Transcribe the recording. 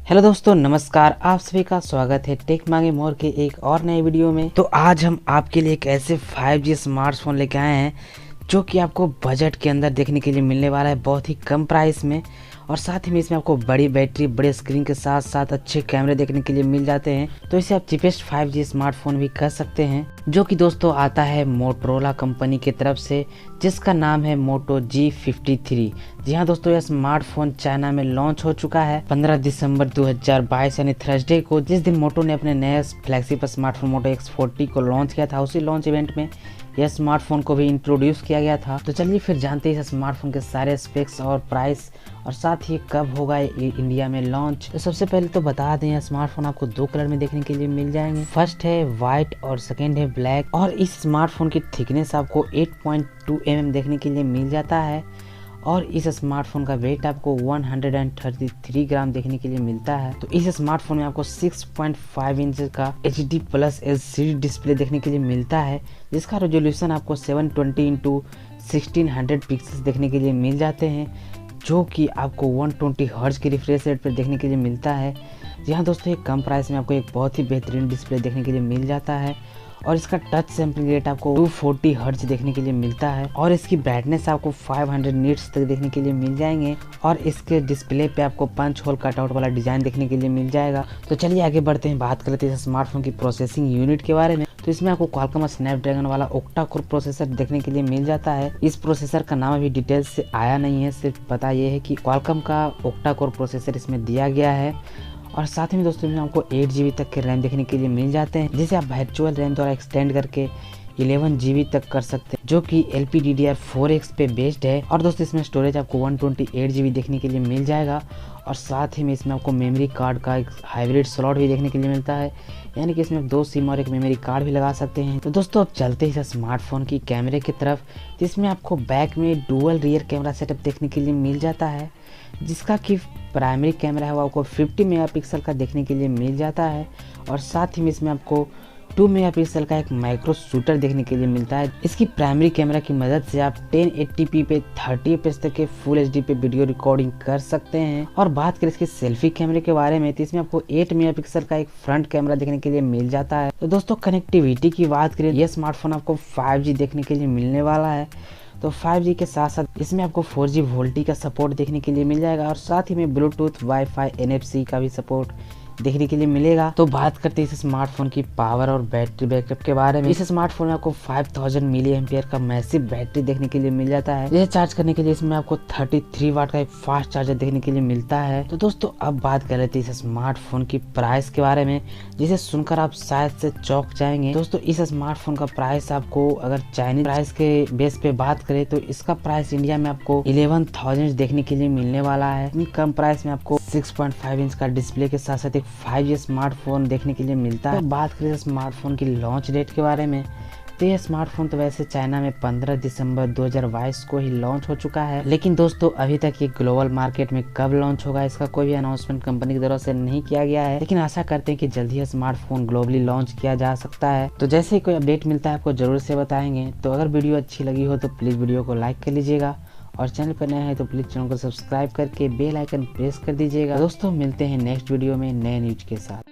Hello दोस्तों, नमस्कार। आप सभी का स्वागत है टेक मांगे मोर के एक और नए वीडियो में। तो आज हम आपके लिए एक ऐसे 5G स्मार्टफोन लेके आए हैं जो कि आपको बजट के अंदर देखने के लिए मिलने वाला है, बहुत ही कम प्राइस में। और साथ ही में इसमें आपको बड़ी बैटरी, बड़े स्क्रीन के साथ साथ अच्छे कैमरे देखने के लिए मिल जाते हैं। तो इसे आप चीपेस्ट 5G स्मार्टफोन भी कह सकते हैं, जो कि दोस्तों आता है मोटोरोला कंपनी की तरफ से, जिसका नाम है मोटो G53। जी हाँ दोस्तों, यह स्मार्टफोन चाइना में लॉन्च हो चुका है 15 दिसंबर 2022 यानी थर्सडे को, जिस दिन मोटो ने अपने नए फ्लैगशिप स्मार्टफोन मोटो X40 को लॉन्च किया था। उसी लॉन्च इवेंट में यह स्मार्टफोन को भी इंट्रोड्यूस किया गया था। तो चलिए फिर जानते हैं इस स्मार्टफोन के सारे स्पेक्स और प्राइस, और साथ ही कब होगा ये इंडिया में लॉन्च। तो सबसे पहले तो बता दें, यह स्मार्टफोन आपको दो कलर में देखने के लिए मिल जाएंगे। फर्स्ट है व्हाइट और सेकेंड है ब्लैक। और इस स्मार्टफोन की थिकनेस आपको 8.2 mm देखने के लिए मिल जाता है। और इस स्मार्टफोन का वेट आपको 133 ग्राम देखने के लिए मिलता है। तो इस स्मार्टफोन में आपको 6.5 इंच का HD प्लस LCD डिस्प्ले देखने के लिए मिलता है, जिसका रेजोल्यूशन आपको 720x1600 पिक्सल्स देखने के लिए मिल जाते हैं, जो कि आपको 120 हर्ट्ज के रिफ्रेश रेट पर देखने के लिए मिलता है। जी हाँ दोस्तों, एक कम प्राइस में आपको एक बहुत ही बेहतरीन डिस्प्ले देखने के लिए मिल जाता है। और इसका टच सैंपलिंग रेट आपको 240 हर्ट्ज देखने के लिए मिलता है। और इसकी ब्राइटनेस आपको 500 निट्स तक देखने के लिए मिल जाएंगे। और इसके डिस्प्ले पे आपको पंच होल कटआउट वाला डिजाइन देखने के लिए मिल जाएगा। तो चलिए आगे बढ़ते हैं, बात कर लेते हैं इस स्मार्टफोन की प्रोसेसिंग यूनिट के बारे में। तो इसमें आपको क्वालकॉम स्नैपड्रैगन वाला ओक्टा कोर प्रोसेसर देखने के लिए मिल जाता है। इस प्रोसेसर का नाम अभी डिटेल्स से आया नहीं है, सिर्फ पता ये है कि क्वालकॉम का ओक्टा कोर प्रोसेसर इसमें दिया गया है। और साथ ही में दोस्तों इसमें आपको 8 GB तक के रैम देखने के लिए मिल जाते हैं, जिसे आप वर्चुअल रैम द्वारा एक्सटेंड करके 11 GB तक कर सकते हैं, जो कि LPDDR4X पे बेस्ड है। और दोस्तों इसमें स्टोरेज आपको 128 GB देखने के लिए मिल जाएगा। और साथ ही में इसमें आपको मेमोरी कार्ड का एक हाइब्रिड स्लॉट भी देखने के लिए मिलता है, यानी कि इसमें 2 सिम और एक मेमोरी कार्ड भी लगा सकते हैं। तो दोस्तों अब चलते हैं इस स्मार्टफोन की कैमरे की तरफ, जिसमें आपको बैक में डुअल रियर कैमरा सेटअप देखने के लिए मिल जाता है, जिसका कि प्राइमरी कैमरा है वो आपको 50 मेगापिक्सल का देखने के लिए मिल जाता है। और साथ ही में इसमें आपको 2 मेगापिक्सल का एक माइक्रो शूटर देखने के लिए मिलता है। इसकी प्राइमरी कैमरा की मदद से आप 1080p पे 30 fps तक के फुल HD पे वीडियो रिकॉर्डिंग कर सकते हैं। और बात करें इसके सेल्फी कैमरे के बारे में, तो इसमें आपको 8 मेगापिक्सल का एक फ्रंट कैमरा देखने के लिए मिल जाता है। तो दोस्तों कनेक्टिविटी की बात करें, यह स्मार्टफोन आपको 5G देखने के लिए मिलने वाला है। तो 5G के साथ साथ इसमें आपको 4G वोल्टी का सपोर्ट देखने के लिए मिल जाएगा। और साथ ही में ब्लूटूथ, वाईफाई, NFC का भी सपोर्ट देखने के लिए मिलेगा। तो बात करते हैं इस स्मार्टफोन की पावर और बैटरी बैकअप के बारे में। इस स्मार्टफोन में आपको 5000 मिली एम्पियर का मैसिव बैटरी देखने के लिए मिल जाता है। यह चार्ज करने के लिए इसमें आपको 33 वाट का एक फास्ट चार्जर देखने के लिए मिलता है। तो दोस्तों अब बात कर लेते हैं इस स्मार्टफोन की प्राइस के बारे में, जिसे सुनकर आप शायद से चौंक जाएंगे। दोस्तों इस स्मार्टफोन का प्राइस आपको, अगर चाइनीज प्राइस के बेस पे बात करें, तो इसका प्राइस इंडिया में आपको 11,000 देखने के लिए मिलने वाला है। इतनी कम प्राइस में आपको 6.5 इंच का डिस्प्ले के साथ साथ एक 5G स्मार्टफोन देखने के लिए मिलता है। तो बात करें स्मार्टफोन की लॉन्च डेट के बारे में, तो यह स्मार्टफोन तो वैसे चाइना में 15 दिसंबर 2022 को ही लॉन्च हो चुका है, लेकिन दोस्तों अभी तक ये ग्लोबल मार्केट में कब लॉन्च होगा इसका कोई भी अनाउंसमेंट कंपनी की तरफ से नहीं किया गया है। लेकिन आशा करते हैं कि जल्दी ही स्मार्टफोन ग्लोबली लॉन्च किया जा सकता है। तो जैसे ही कोई अपडेट मिलता है आपको जरूर से बताएंगे। तो अगर वीडियो अच्छी लगी हो तो प्लीज वीडियो को लाइक कर लीजिएगा, और चैनल पर नया है तो प्लीज चैनल को सब्सक्राइब करके बेल आइकन प्रेस कर दीजिएगा। दोस्तों मिलते हैं नेक्स्ट वीडियो में नए न्यूज के साथ।